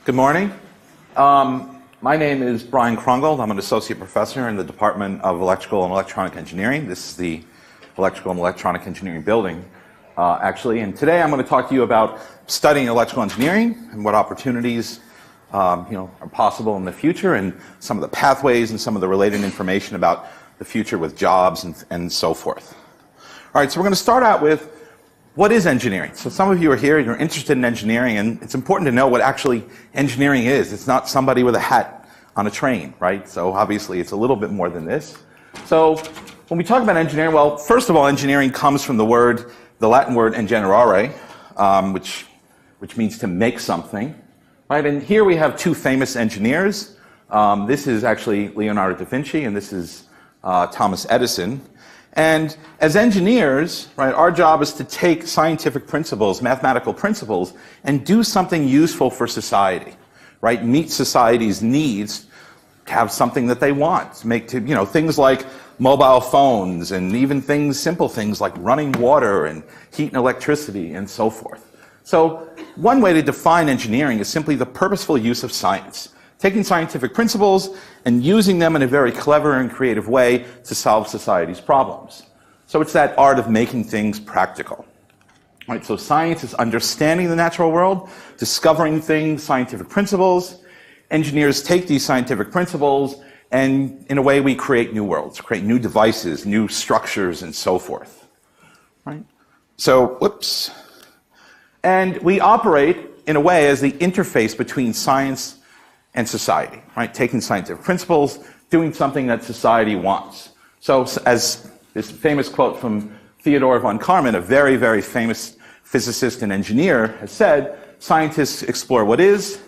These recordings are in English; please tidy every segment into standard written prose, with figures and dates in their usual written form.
Good morning. My name is Brian Krongold. I'm an associate professor in the Department of Electrical and Electronic Engineering. This is the Electrical and Electronic Engineering building, actually. And today I'm going to talk to you about studying electrical engineering and what opportunities are possible in the future, and some of the pathways and some of the related information about the future with jobs and so forth. All right, so we're going to start out with what is engineering? So some of you are here, you're interested in engineering, and it's important to know what actually engineering is. It's not somebody with a hat on a train, right? So obviously it's a little bit more than this. So when we talk about engineering, well, first of all, engineering comes from the Latin word engenerare, which means to make something, right? And here we have two famous engineers. This is actually Leonardo da Vinci, and this is Thomas Edison. And as engineers, right, our job is to take scientific principles, mathematical principles, and do something useful for society, right? Meet society's needs, have something that they want. Make things like mobile phones, and even simple things like running water and heat and electricity and so forth. So one way to define engineering is simply the purposeful use of science. Taking scientific principles and using them in a very clever and creative way to solve society's problems. So it's that art of making things practical. Right, so science is understanding the natural world, discovering things, scientific principles. Engineers take these scientific principles, and in a way we create new worlds, create new devices, new structures, and so forth. Right? So, whoops. And we operate in a way as the interface between science and society, right? Taking scientific principles, doing something that society wants. So as this famous quote from Theodore von Karman, a very, very famous physicist and engineer, has said, scientists explore what is,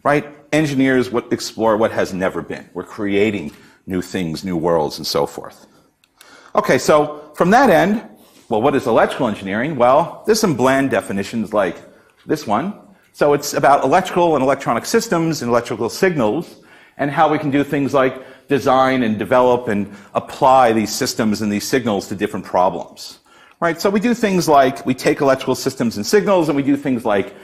right? Engineers explore what has never been. We're creating new things, new worlds, and so forth. Okay, so from that end, well, what is electrical engineering? Well, there's some bland definitions like this one. So it's about electrical and electronic systems and electrical signals, and how we can do things like design and develop and apply these systems and these signals to different problems. Right? So we do things like, we take electrical systems and signals, and we do things like,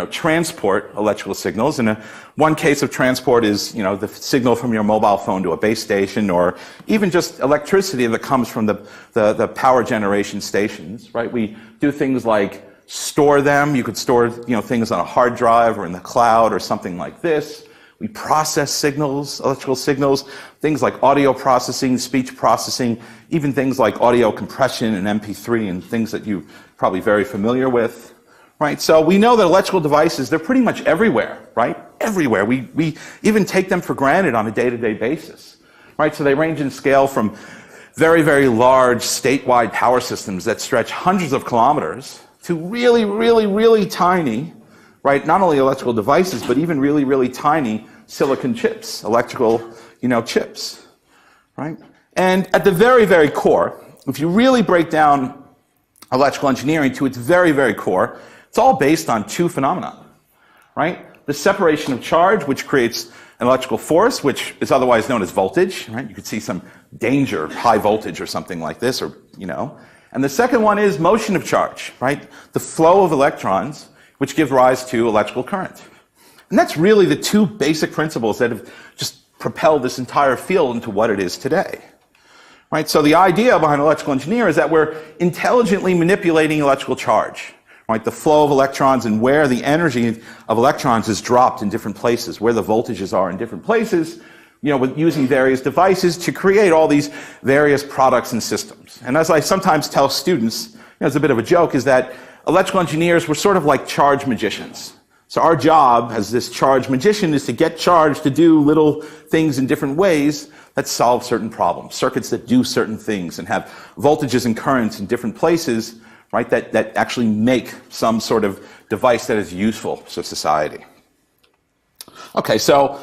transport electrical signals. And one case of transport is, the signal from your mobile phone to a base station, or even just electricity that comes from the power generation stations. Right? We do things like store them. You could store, things on a hard drive or in the cloud or something like this. We process signals, electrical signals, things like audio processing, speech processing, even things like audio compression and MP3 and things that you're probably very familiar with, right? So we know that electrical devices, they're pretty much everywhere, right? Everywhere. We even take them for granted on a day-to-day basis, right? So they range in scale from very, very large statewide power systems that stretch hundreds of kilometers to really, really, really tiny, right, not only electrical devices, but even really, really tiny silicon chips, electrical, chips, right? And at the very, very core, if you really break down electrical engineering to its very, very core, it's all based on two phenomena, right? The separation of charge, which creates an electrical force, which is otherwise known as voltage, right? You could see some danger, high voltage or something like this, or, And the second one is motion of charge, right? The flow of electrons, which give rise to electrical current. And that's really the two basic principles that have just propelled this entire field into what it is today. Right? So the idea behind electrical engineering is that we're intelligently manipulating electrical charge, right? The flow of electrons and where the energy of electrons is dropped in different places, where the voltages are in different places, with using various devices to create all these various products and systems. And as I sometimes tell students, as a bit of a joke, is that electrical engineers were sort of like charge magicians. So our job as this charge magician is to get charge to do little things in different ways that solve certain problems, circuits that do certain things and have voltages and currents in different places, right, that actually make some sort of device that is useful to society. Okay, so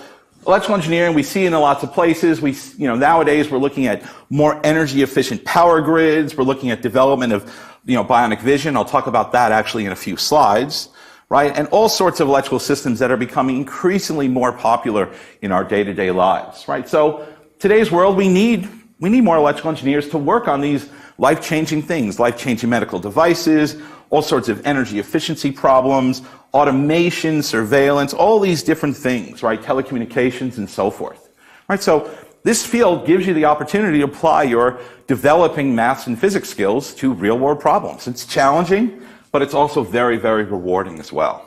electrical engineering we see in lots of places. Nowadays we're looking at more energy efficient power grids. We're looking at development of, bionic vision. I'll talk about that actually in a few slides, right? And all sorts of electrical systems that are becoming increasingly more popular in our day-to-day lives, right? So today's world, we need more electrical engineers to work on these life-changing things, life-changing medical devices, all sorts of energy efficiency problems, automation, surveillance, all these different things, right? Telecommunications and so forth. Right? So this field gives you the opportunity to apply your developing maths and physics skills to real-world problems. It's challenging, but it's also very, very rewarding as well.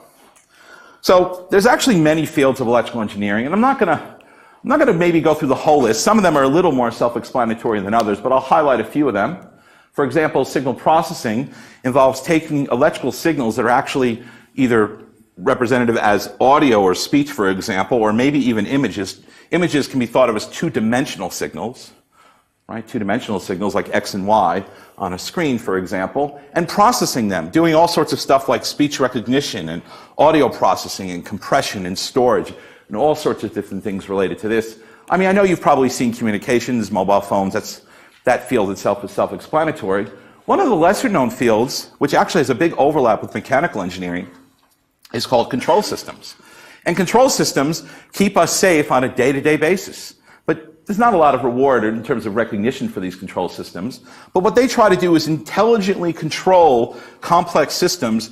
So there's actually many fields of electrical engineering, and I'm not going to maybe go through the whole list. Some of them are a little more self-explanatory than others, but I'll highlight a few of them. For example, signal processing involves taking electrical signals that are actually either representative as audio or speech, for example, or maybe even images. Images can be thought of as two-dimensional signals, right? Two-dimensional signals like X and Y on a screen, for example, and processing them, doing all sorts of stuff like speech recognition and audio processing and compression and storage and all sorts of different things related to this. I mean, I know you've probably seen communications, mobile phones, that field itself is self-explanatory. One of the lesser-known fields, which actually has a big overlap with mechanical engineering, is called control systems. And control systems keep us safe on a day-to-day basis. But there's not a lot of reward in terms of recognition for these control systems. But what they try to do is intelligently control complex systems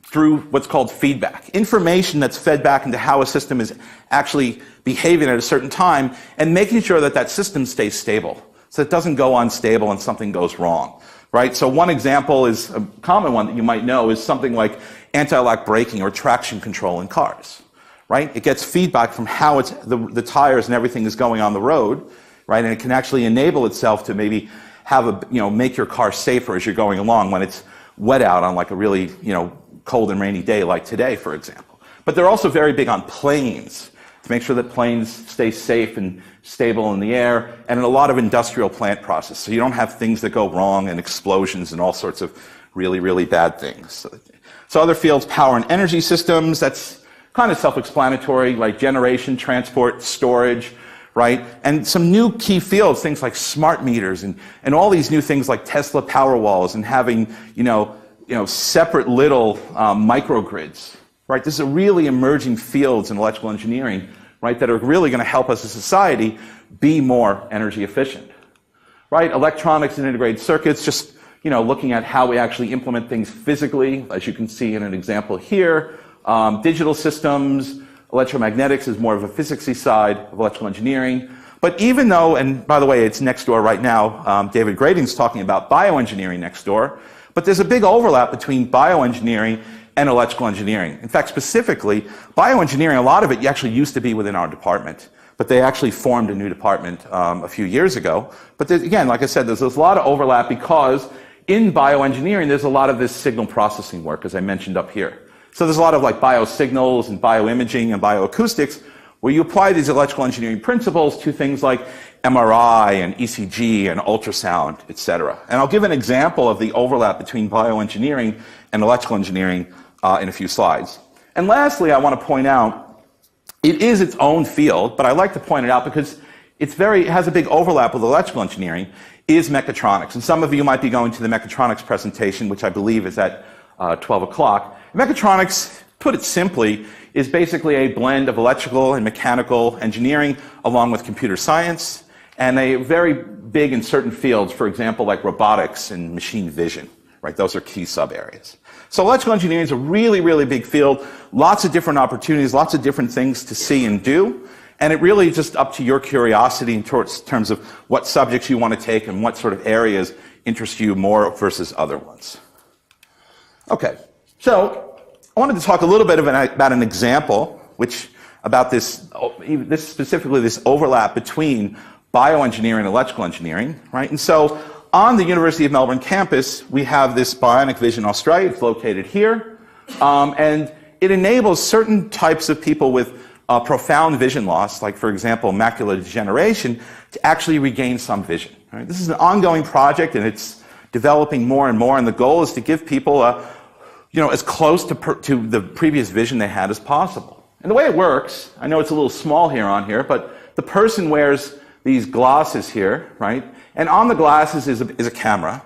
through what's called feedback. Information that's fed back into how a system is actually behaving at a certain time and making sure that that system stays stable, so it doesn't go unstable and something goes wrong. Right? So one example is a common one that you might know is something like anti-lock braking or traction control in cars. Right? It gets feedback from how the tires and everything is going on the road, right? And it can actually enable itself to maybe have make your car safer as you're going along when it's wet out on like a really, cold and rainy day like today, for example. But they're also very big on planes, to make sure that planes stay safe and stable in the air, and in a lot of industrial plant processes, so you don't have things that go wrong and explosions and all sorts of really, really bad things. So other fields, power and energy systems, that's kind of self-explanatory, like generation, transport, storage, right? And some new key fields, things like smart meters and all these new things like Tesla Powerwalls and having, separate little microgrids, right? This is a really emerging fields in electrical engineering, right, that are really going to help us as a society be more energy efficient, right? Electronics and integrated circuits, just, looking at how we actually implement things physically, as you can see in an example here. Digital systems, electromagnetics is more of a physicsy side of electrical engineering. But even though, and by the way, it's next door right now, David Grading's talking about bioengineering next door, but there's a big overlap between bioengineering and electrical engineering. In fact, specifically, bioengineering, a lot of it actually used to be within our department, but they actually formed a new department a few years ago. But again, like I said, there's a lot of overlap because in bioengineering, there's a lot of this signal processing work, as I mentioned up here. So there's a lot of like biosignals and bioimaging and bioacoustics where you apply these electrical engineering principles to things like MRI and ECG and ultrasound, etc. And I'll give an example of the overlap between bioengineering and electrical engineering in a few slides. And lastly, I want to point out, it is its own field, but I like to point it out because it has a big overlap with electrical engineering, is mechatronics. And some of you might be going to the mechatronics presentation, which I believe is at 12 o'clock. Mechatronics, put it simply, is basically a blend of electrical and mechanical engineering along with computer science, and they are very big in certain fields, for example, like robotics and machine vision, right? Those are key sub-areas. So electrical engineering is a really, really big field, lots of different opportunities, lots of different things to see and do, and it really is just up to your curiosity in terms of what subjects you want to take and what sort of areas interest you more versus other ones. Okay, so I wanted to talk a little bit about an example, about this specifically this overlap between bioengineering and electrical engineering, right? And so on the University of Melbourne campus, we have this Bionic Vision Australia. It's located here, and it enables certain types of people with profound vision loss, like for example macular degeneration, to actually regain some vision. Right? This is an ongoing project, and it's developing more and more. And the goal is to give people as close to the previous vision they had as possible. And the way it works, I know it's a little small here on here, but the person wears these glasses here, right? And on the glasses is a camera,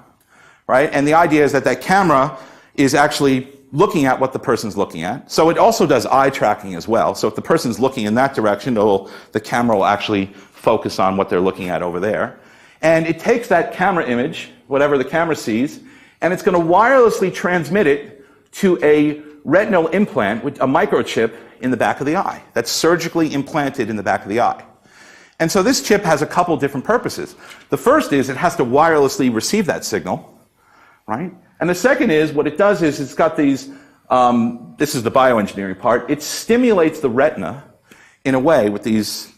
right? And the idea is that camera is actually looking at what the person's looking at. So it also does eye tracking as well. So if the person's looking in that direction, the camera will actually focus on what they're looking at over there. And it takes that camera image, whatever the camera sees, and it's going to wirelessly transmit it to a retinal implant, with a microchip in the back of the eye that's surgically implanted in the back of the eye. And so this chip has a couple different purposes. The first is it has to wirelessly receive that signal, right? And the second is, what it does is it's got these, this is the bioengineering part, it stimulates the retina in a way with these,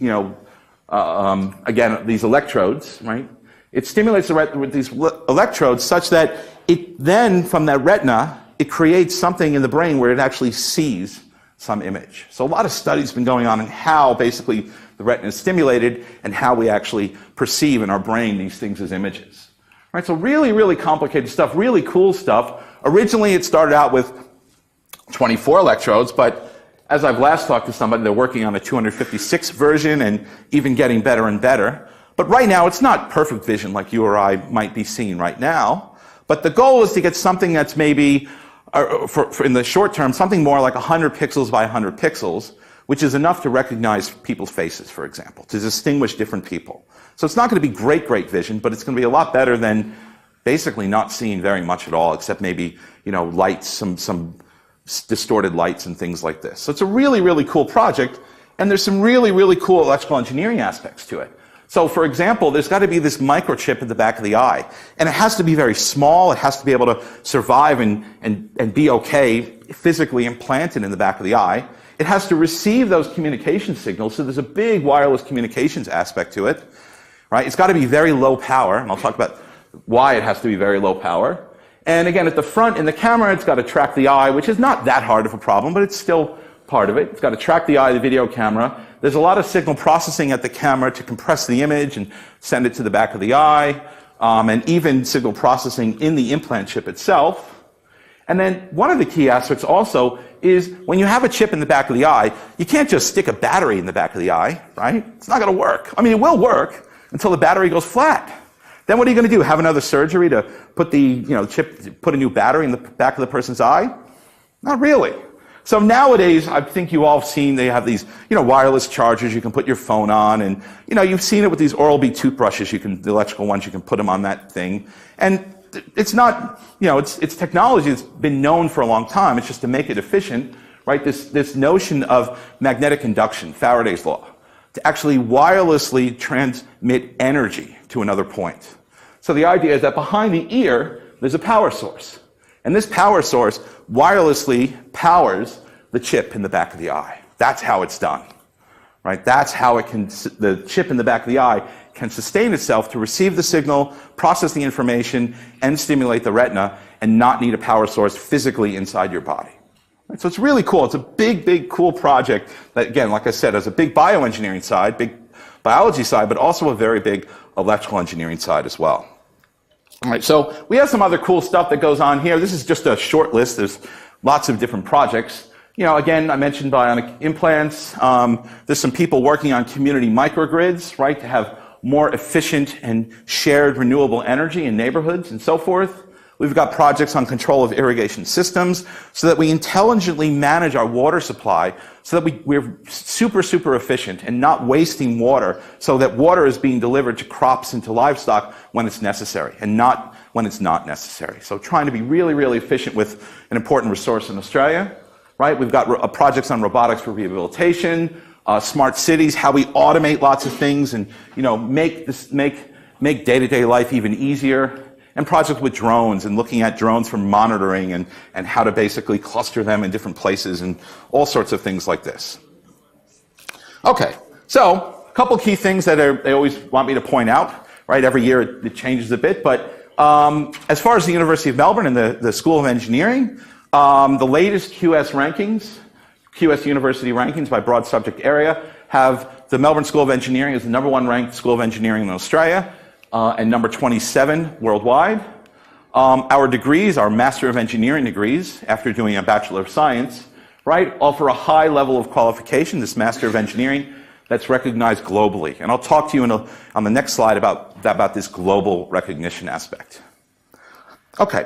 again, these electrodes, right? It stimulates the retina with these electrodes such that it then, from that retina, it creates something in the brain where it actually sees some image. So a lot of studies have been going on in how basically the retina is stimulated and how we actually perceive in our brain these things as images. Right? So really, really complicated stuff, really cool stuff. Originally it started out with 24 electrodes, but as I've last talked to somebody, they're working on a 256 version and even getting better and better. But right now it's not perfect vision like you or I might be seeing right now. But the goal is to get something that's maybe, for in the short term, something more like 100 pixels by 100 pixels, which is enough to recognize people's faces, for example, to distinguish different people. So it's not going to be great vision, but it's going to be a lot better than basically not seeing very much at all, except maybe, lights, some distorted lights and things like this. So it's a really, really cool project, and there's some really, really cool electrical engineering aspects to it. So, for example, there's got to be this microchip at the back of the eye. And it has to be very small. It has to be able to survive and be okay, physically implanted in the back of the eye. It has to receive those communication signals. So there's a big wireless communications aspect to it. Right? It's got to be very low power. And I'll talk about why it has to be very low power. And again, at the front in the camera, it's got to track the eye, which is not that hard of a problem, but it's still part of it. It's got to track the eye, the video camera. There's a lot of signal processing at the camera to compress the image and send it to the back of the eye, and even signal processing in the implant chip itself. And then one of the key aspects also is when you have a chip in the back of the eye, you can't just stick a battery in the back of the eye, right? It's not going to work. I mean, it will work until the battery goes flat. Then what are you going to do? Have another surgery to put the chip, put a new battery in the back of the person's eye? Not really. So nowadays, I think you all have seen they have these, wireless chargers you can put your phone on, and, you've seen it with these Oral-B toothbrushes, the electrical ones, you can put them on that thing. And it's not, it's technology that's been known for a long time. It's just to make it efficient, right? This notion of magnetic induction, Faraday's law, to actually wirelessly transmit energy to another point. So the idea is that behind the ear, there's a power source. And this power source wirelessly powers the chip in the back of the eye. That's how it's done, right? That's how the chip in the back of the eye can sustain itself to receive the signal, process the information, and stimulate the retina, and not need a power source physically inside your body. Right? So it's really cool. It's a big, cool project that, again, like I said, has a big bioengineering side, big biology side, but also a very big electrical engineering side as well. All right, so we have some other cool stuff that goes on here. This is just a short list. There's lots of different projects. Again, I mentioned bionic implants. There's some people working on community microgrids, right, to have more efficient and shared renewable energy in neighborhoods and so forth. We've got projects on control of irrigation systems so that we intelligently manage our water supply so that we're super efficient and not wasting water, so that water is being delivered to crops and to livestock when it's necessary and not when it's not necessary. So trying to be really efficient with an important resource in Australia, right? We've got projects on robotics for rehabilitation, smart cities, how we automate lots of things and make day-to-day life even easier. And projects with drones and looking at drones for monitoring and how to basically cluster them in different places and all sorts of things like this. Okay, so a couple key things that they always want me to point out, right? Every year it changes a bit, but as far as the University of Melbourne and the School of Engineering, the latest QS University rankings by broad subject area have the Melbourne School of Engineering as the #1 ranked School of Engineering in Australia. And number 27 worldwide. Our degrees, our Master of Engineering degrees, after doing a Bachelor of Science, right, offer a high level of qualification, this Master of Engineering, that's recognized globally. And I'll talk to you on the next slide about this global recognition aspect. Okay,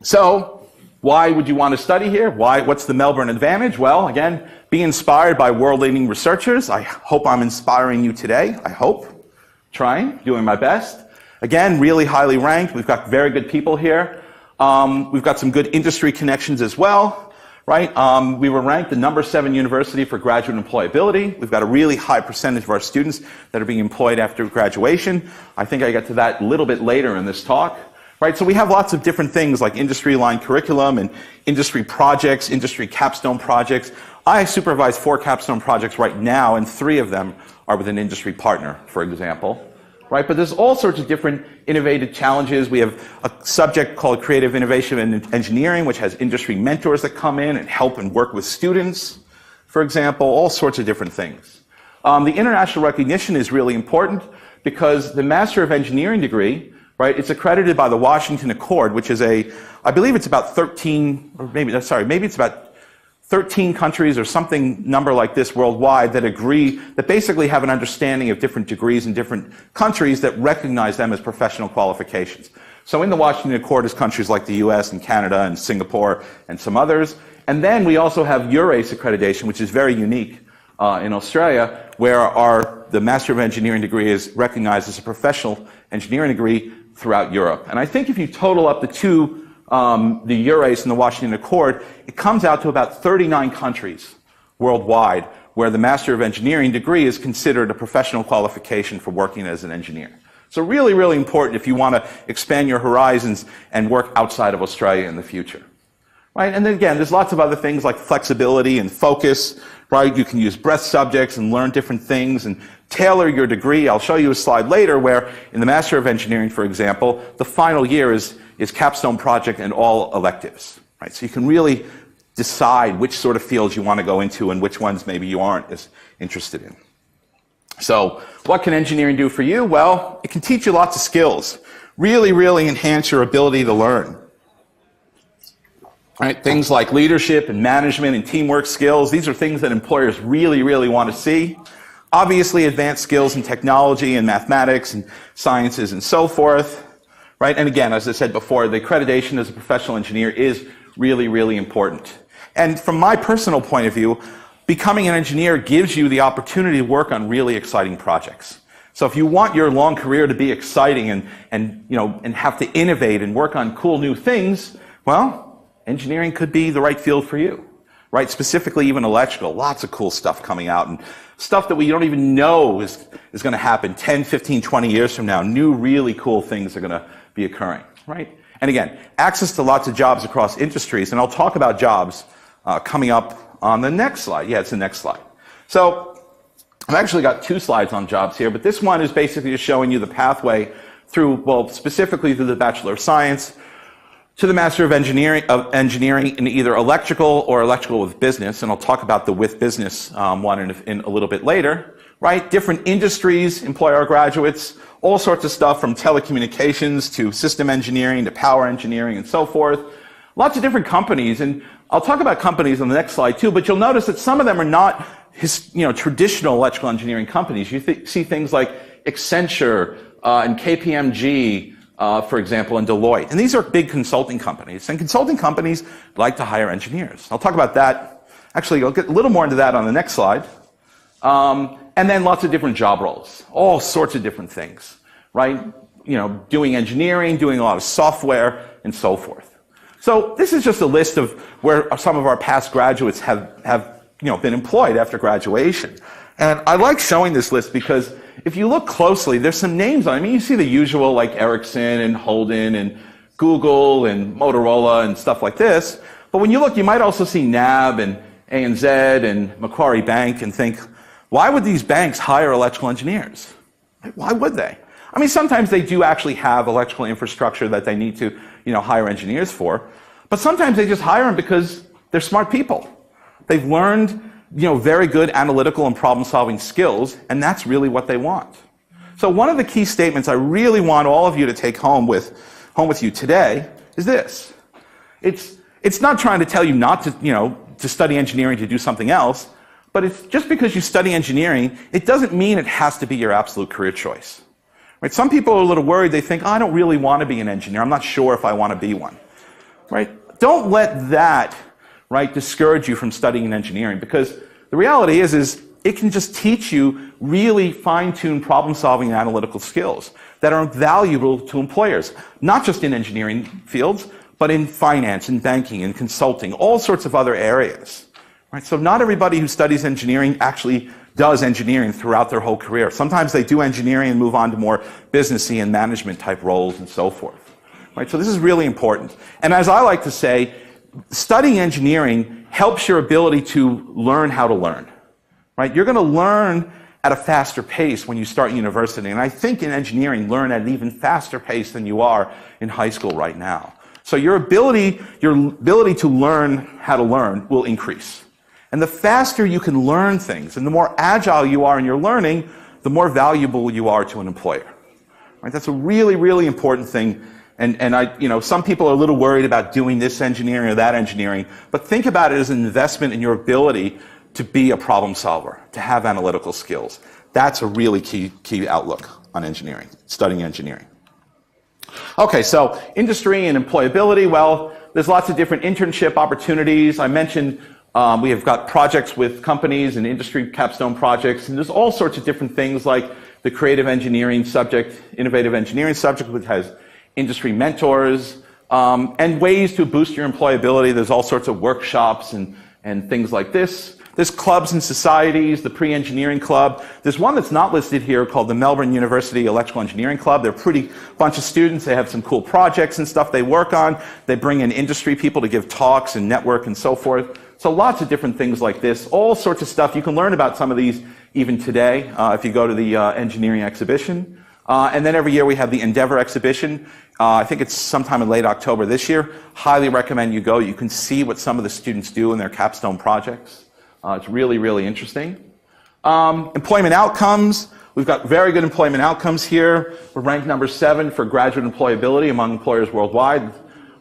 so why would you want to study here? What's the Melbourne advantage? Well, again, be inspired by world-leading researchers. I hope I'm inspiring you today, I hope. Trying, doing my best. Again, really highly ranked. We've got very good people here. We've got some good industry connections as well, right? We were ranked the #7 university for graduate employability. We've got a really high percentage of our students that are being employed after graduation. I think I get to that a little bit later in this talk. Right, so we have lots of different things like industry-aligned curriculum and industry projects, industry capstone projects. I supervise 4 capstone projects right now, and 3 of them are with an industry partner, for example. Right, but there's all sorts of different innovative challenges. We have a subject called Creative Innovation and Engineering, which has industry mentors that come in and help and work with students, for example, all sorts of different things. The international recognition is really important because the Master of Engineering degree, right, it's accredited by the Washington Accord, which is I believe it's about 13, or maybe it's about 13 countries or something number like this worldwide that agree, that basically have an understanding of different degrees in different countries that recognize them as professional qualifications. So in the Washington Accord is countries like the US and Canada and Singapore and some others. And then we also have EURACE accreditation, which is very unique in Australia, where the Master of Engineering degree is recognized as a professional engineering degree throughout Europe. And I think if you total up the two, the EURACE and the Washington Accord, it comes out to about 39 countries worldwide where the Master of Engineering degree is considered a professional qualification for working as an engineer. So really, really important if you want to expand your horizons and work outside of Australia in the future. Right? And then again, there's lots of other things like flexibility and focus, right? You can use breadth subjects and learn different things and tailor your degree. I'll show you a slide later where in the Master of Engineering, for example, the final year is capstone project and all electives, right? So you can really decide which sort of fields you want to go into and which ones maybe you aren't as interested in. So what can engineering do for you? Well, it can teach you lots of skills. Really, really enhance your ability to learn. Right? Things like leadership and management and teamwork skills, these are things that employers really, really want to see. Obviously, advanced skills in technology and mathematics and sciences and so forth. Right? And again, as I said before, the accreditation as a professional engineer is really, really important. And from my personal point of view, becoming an engineer gives you the opportunity to work on really exciting projects. So if you want your long career to be exciting and have to innovate and work on cool new things, well, engineering could be the right field for you, right? Specifically even electrical, lots of cool stuff coming out and stuff that we don't even know is going to happen 10, 15, 20 years from now. New, really cool things are going to be occurring, right? And again, access to lots of jobs across industries, and I'll talk about jobs coming up on the next slide. Yeah, it's the next slide. So I've actually got 2 slides on jobs here, but this one is basically just showing you the pathway through, well, specifically through the Bachelor of Science to the Master of Engineering in either electrical or electrical with business, and I'll talk about the with business one in a little bit later, right? Different industries employ our graduates, all sorts of stuff from telecommunications to system engineering to power engineering and so forth. Lots of different companies, and I'll talk about companies on the next slide too, but you'll notice that some of them are not traditional electrical engineering companies. You see things like Accenture and KPMG, for example, and Deloitte. And these are big consulting companies. And consulting companies like to hire engineers. I'll talk about that. Actually, I'll get a little more into that on the next slide. And then lots of different job roles. All sorts of different things, right? Doing engineering, doing a lot of software, and so forth. So this is just a list of where some of our past graduates have been employed after graduation. And I like showing this list because if you look closely, there's some names on it. I mean, you see the usual like Ericsson and Holden and Google and Motorola and stuff like this. But when you look, you might also see NAB and ANZ and Macquarie Bank and think, why would these banks hire electrical engineers? Why would they? I mean, sometimes they do actually have electrical infrastructure that they need to, hire engineers for. But sometimes they just hire them because they're smart people. They've learned very good analytical and problem-solving skills, and that's really what they want. So one of the key statements I really want all of you to take home with you today is this. It's not trying to tell you not to study engineering to do something else, but it's just because you study engineering, it doesn't mean it has to be your absolute career choice. Right? Some people are a little worried. They think, I don't really want to be an engineer. I'm not sure if I want to be one. Right? Don't let that discourage you from studying engineering, because the reality is it can just teach you really fine-tuned problem-solving and analytical skills that are valuable to employers, not just in engineering fields, but in finance, in banking, in consulting, all sorts of other areas. Right? So not everybody who studies engineering actually does engineering throughout their whole career. Sometimes they do engineering and move on to more businessy and management type roles and so forth. Right? So this is really important. And as I like to say, studying engineering helps your ability to learn how to learn. Right? You're going to learn at a faster pace when you start university. And I think in engineering, learn at an even faster pace than you are in high school right now. So your ability to learn how to learn will increase. And the faster you can learn things and the more agile you are in your learning, the more valuable you are to an employer. Right? That's a really, really important thing. And some people are a little worried about doing this engineering or that engineering, but think about it as an investment in your ability to be a problem solver, to have analytical skills. That's a really key outlook on engineering, studying engineering. Okay, so industry and employability, well, there's lots of different internship opportunities. I mentioned we have got projects with companies and industry capstone projects, and there's all sorts of different things like the creative engineering subject, innovative engineering subject, which has industry mentors, and ways to boost your employability. There's all sorts of workshops and things like this. There's clubs and societies, the pre-engineering club. There's one that's not listed here called the Melbourne University Electrical Engineering Club. They're a pretty bunch of students. They have some cool projects and stuff they work on. They bring in industry people to give talks and network and so forth. So lots of different things like this, all sorts of stuff. You can learn about some of these even today if you go to the engineering exhibition. And then every year we have the Endeavor exhibition. I think it's sometime in late October this year. Highly recommend you go. You can see what some of the students do in their capstone projects. It's really, really interesting. Employment outcomes. We've got very good employment outcomes here. We're ranked number 7 for graduate employability among employers worldwide.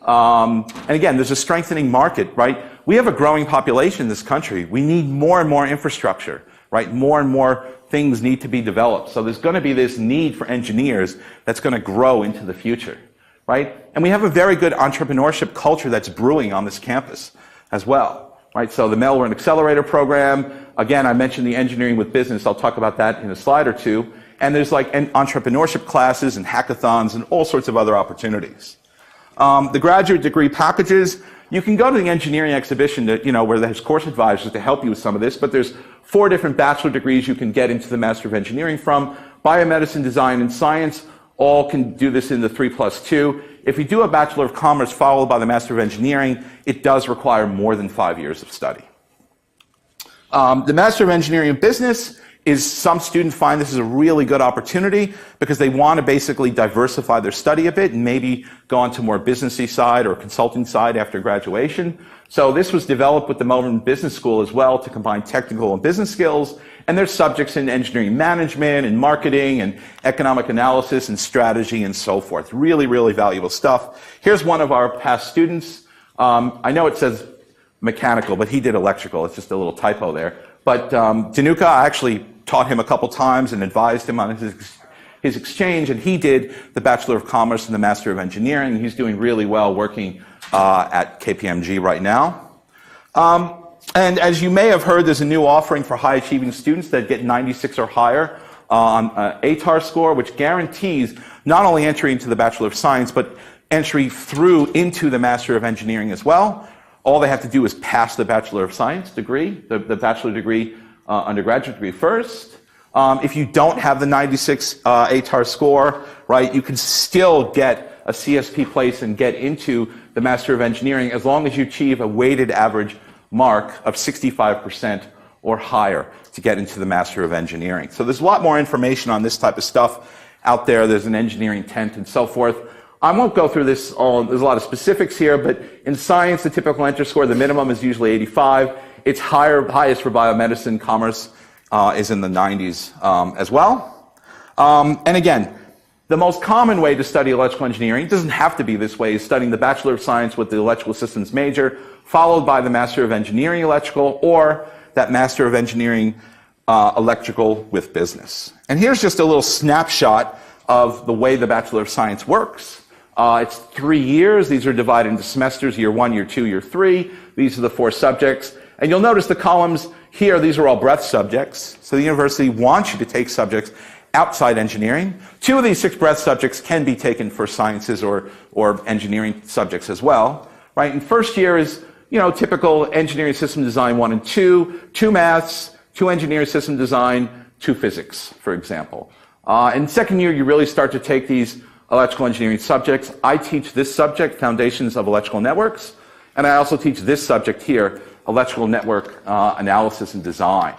And again, there's a strengthening market, right? We have a growing population in this country. We need more and more infrastructure, right? More and more things need to be developed. So there's going to be this need for engineers that's going to grow into the future, right? And we have a very good entrepreneurship culture that's brewing on this campus as well. Right, so the Melbourne Accelerator Program, again, I mentioned the engineering with business. I'll talk about that in a slide or two. And there's like entrepreneurship classes and hackathons and all sorts of other opportunities. The graduate degree packages, you can go to the engineering exhibition where there's course advisors to help you with some of this, but there's 4 different bachelor degrees you can get into the Master of Engineering from. Biomedicine, Design, and Science, all can do this in the 3+2. If you do a Bachelor of Commerce followed by the Master of Engineering, it does require more than 5 years of study. The Master of Engineering in Business is, some students find this is a really good opportunity because they want to basically diversify their study a bit and maybe go on to more businessy side or consulting side after graduation. So this was developed with the Melbourne Business School as well to combine technical and business skills. And there's subjects in engineering management and marketing and economic analysis and strategy and so forth. Really, really valuable stuff. Here's one of our past students. I know it says mechanical, but he did electrical. It's just a little typo there. But Danuka, I actually taught him a couple times and advised him on his exchange, and he did the Bachelor of Commerce and the Master of Engineering. He's doing really well working at KPMG right now. And as you may have heard, there's a new offering for high-achieving students that get 96 or higher on ATAR score, which guarantees not only entry into the Bachelor of Science, but entry through into the Master of Engineering as well. All they have to do is pass the Bachelor of Science degree, the bachelor degree, undergraduate degree first. If you don't have the 96 ATAR score, right, you can still get a CSP place and get into the Master of Engineering as long as you achieve a weighted average mark of 65% or higher to get into the Master of Engineering. So there's a lot more information on this type of stuff out there. There's an engineering tent and so forth. I won't go through this all. There's a lot of specifics here, but in science, the typical entry score, the minimum is usually 85. It's highest for biomedicine. Commerce is in the 90s as well. And again, the most common way to study electrical engineering, it doesn't have to be this way, is studying the Bachelor of Science with the Electrical Systems major, followed by the Master of Engineering Electrical, or that Master of Engineering Electrical with Business. And here's just a little snapshot of the way the Bachelor of Science works. It's 3 years. These are divided into semesters, year 1, year 2, year 3. These are the 4 subjects. And you'll notice the columns, Here, these are all breadth subjects. So the university wants you to take subjects outside engineering. 2 of these 6 breadth subjects can be taken for sciences or engineering subjects as well, right? And first year is, you know, typical engineering system design 1 and 2, 2 maths, 2 engineering system design, 2 physics, for example. In second year, you really start to take these electrical engineering subjects. I teach this subject, Foundations of Electrical Networks, and I also teach this subject here, Electrical Network Analysis and Design.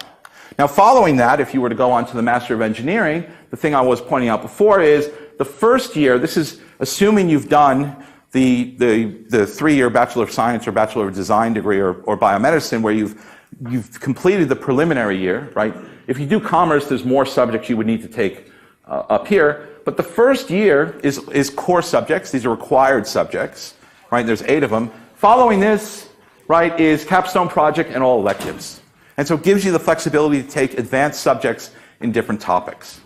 Now, following that, if you were to go on to the Master of Engineering, the thing I was pointing out before is the first year, this is assuming you've done the 3-year Bachelor of Science or Bachelor of Design degree or biomedicine, where you've completed the preliminary year, right? If you do commerce, there's more subjects you would need to take up here. But the first year is core subjects. These are required subjects, right? There's 8 of them. Following this, right, is capstone project and all electives. And so it gives you the flexibility to take advanced subjects in different topics.